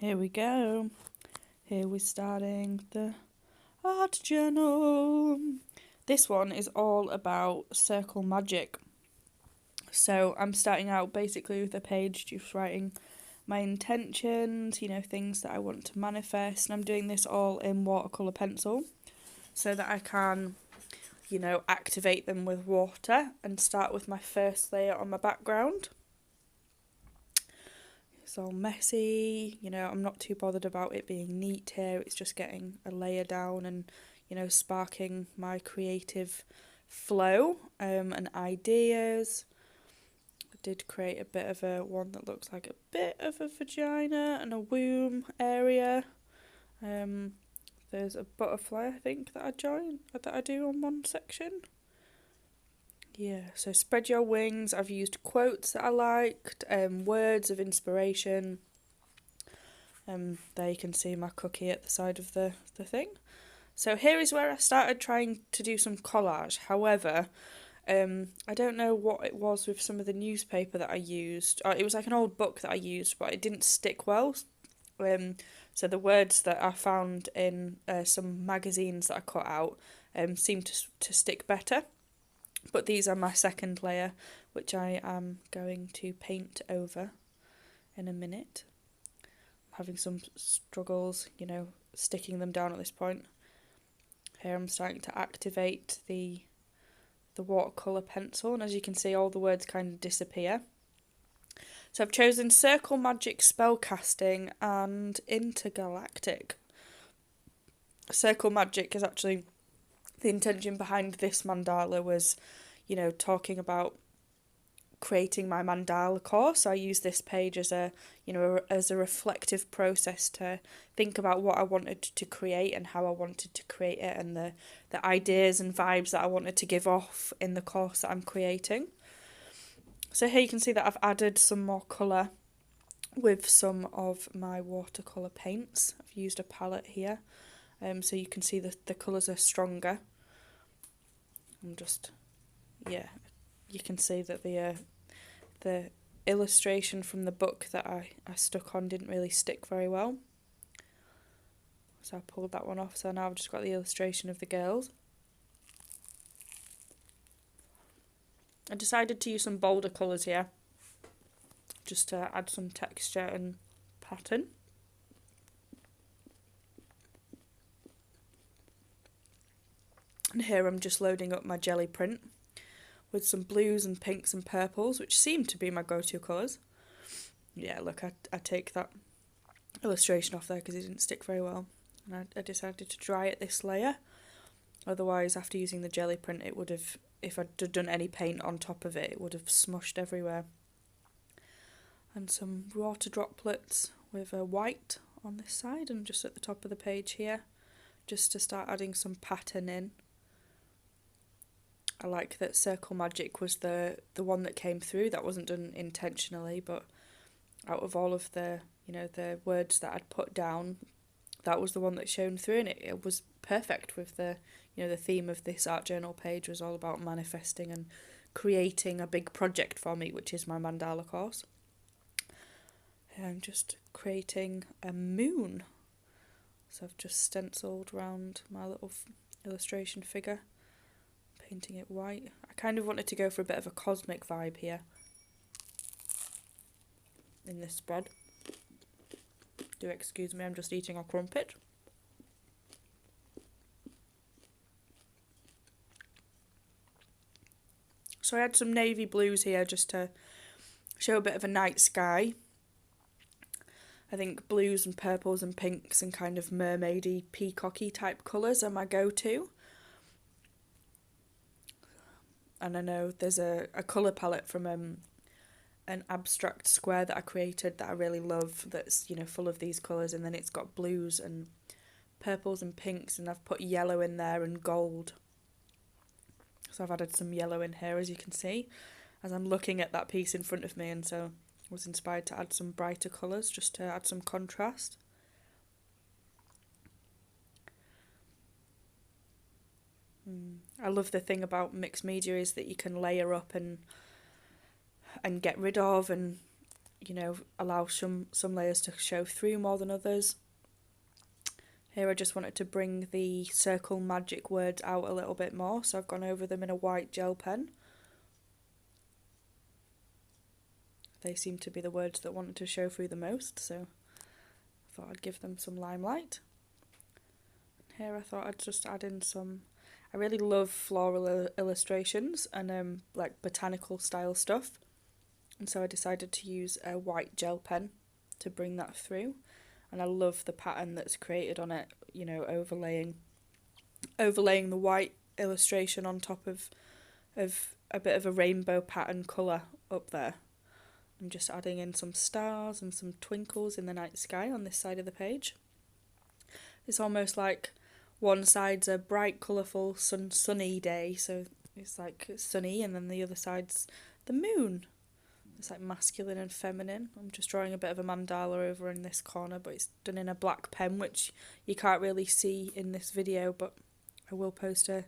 Here we go. Here we're starting the art journal. This one is all about circle magic. So I'm starting out basically with a page just writing my intentions, things that I want to manifest. And I'm doing this all in watercolour pencil so that I can, activate them with water and start with my first layer on my background. It's all messy, I'm not too bothered about it being neat here. It's just getting a layer down and, sparking my creative flow and ideas. I did create a bit of a one that looks like a bit of a vagina and a womb area. There's a butterfly, I think, that I do on one section. Yeah, so spread your wings. I've used quotes that I liked, words of inspiration. There you can see my cookie at the side of the thing. So here is where I started trying to do some collage. However, I don't know what it was with some of the newspaper that I used. It was like an old book that I used, but it didn't stick well. So the words that I found in some magazines that I cut out seemed to stick better. But these are my second layer, which I am going to paint over in a minute. I'm having some struggles, sticking them down at this point. Here I'm starting to activate the watercolour pencil, and as you can see, all the words kind of disappear. So I've chosen Circle Magic Spellcasting and Intergalactic. Circle Magic is actually the intention behind this mandala was, talking about creating my mandala course. I use this page as a reflective process to think about what I wanted to create and how I wanted to create it and the ideas and vibes that I wanted to give off in the course that I'm creating. So here you can see that I've added some more colour with some of my watercolour paints. I've used a palette here, so you can see the colours are stronger. You can see that the illustration from the book that I stuck on didn't really stick very well. So I pulled that one off, so now I've just got the illustration of the girls. I decided to use some bolder colours here, just to add some texture and pattern. And here I'm just loading up my jelly print with some blues and pinks and purples, which seem to be my go-to colours. Yeah, look, I take that illustration off there because it didn't stick very well. And I decided to dry it this layer. Otherwise, after using the jelly print, it would have, if I'd done any paint on top of it, it would have smushed everywhere. And some water droplets with a white on this side and just at the top of the page here, just to start adding some pattern in. I like that Circle Magic was the one that came through. That wasn't done intentionally, but out of all of the the words that I'd put down, that was the one that shone through, and it was perfect with the the theme of this art journal page was all about manifesting and creating a big project for me, which is my mandala course. I'm just creating a moon. So I've just stenciled around my little illustration figure, painting it white. I kind of wanted to go for a bit of a cosmic vibe here in this spread. Do excuse me, I'm just eating a crumpet. So I had some navy blues here just to show a bit of a night sky. I think blues and purples and pinks and kind of mermaidy, peacocky type colours are my go-to. And I know there's a colour palette from an abstract square that I created that I really love that's, full of these colours, and then it's got blues and purples and pinks, and I've put yellow in there and gold. So I've added some yellow in here, as you can see, as I'm looking at that piece in front of me, and so I was inspired to add some brighter colours just to add some contrast. I love the thing about mixed media is that you can layer up and get rid of, and you know, allow some layers to show through more than others. Here I just wanted to bring the circle magic words out a little bit more, so I've gone over them in a white gel pen. They seem to be the words that wanted to show through the most, so I thought I'd give them some limelight. Here I thought I'd just add in some... I really love floral illustrations and like botanical style stuff, and so I decided to use a white gel pen to bring that through. And I love the pattern that's created on it, you know, overlaying the white illustration on top of a bit of a rainbow pattern colour up there. I'm just adding in some stars and some twinkles in the night sky on this side of the page. It's almost like one side's a bright, colourful, sunny day, so it's like sunny, and then the other side's the moon. It's like masculine and feminine. I'm just drawing a bit of a mandala over in this corner, but it's done in a black pen, which you can't really see in this video, but I will post a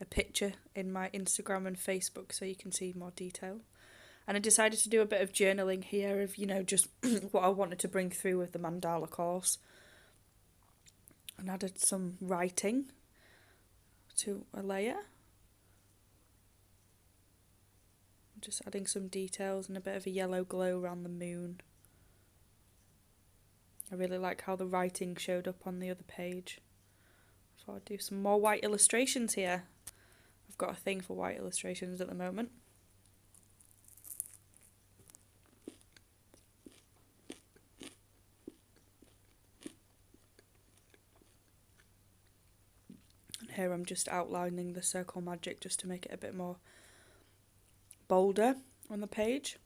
picture in my Instagram and Facebook so you can see more detail. And I decided to do a bit of journaling here of, you know, just what I wanted to bring through with the mandala course. And added some writing to a layer. Just adding some details and a bit of a yellow glow around the moon. I really like how the writing showed up on the other page. So I'll do some more white illustrations here. I've got a thing for white illustrations at the moment. And here I'm just outlining the circle magic just to make it a bit more bolder on the page.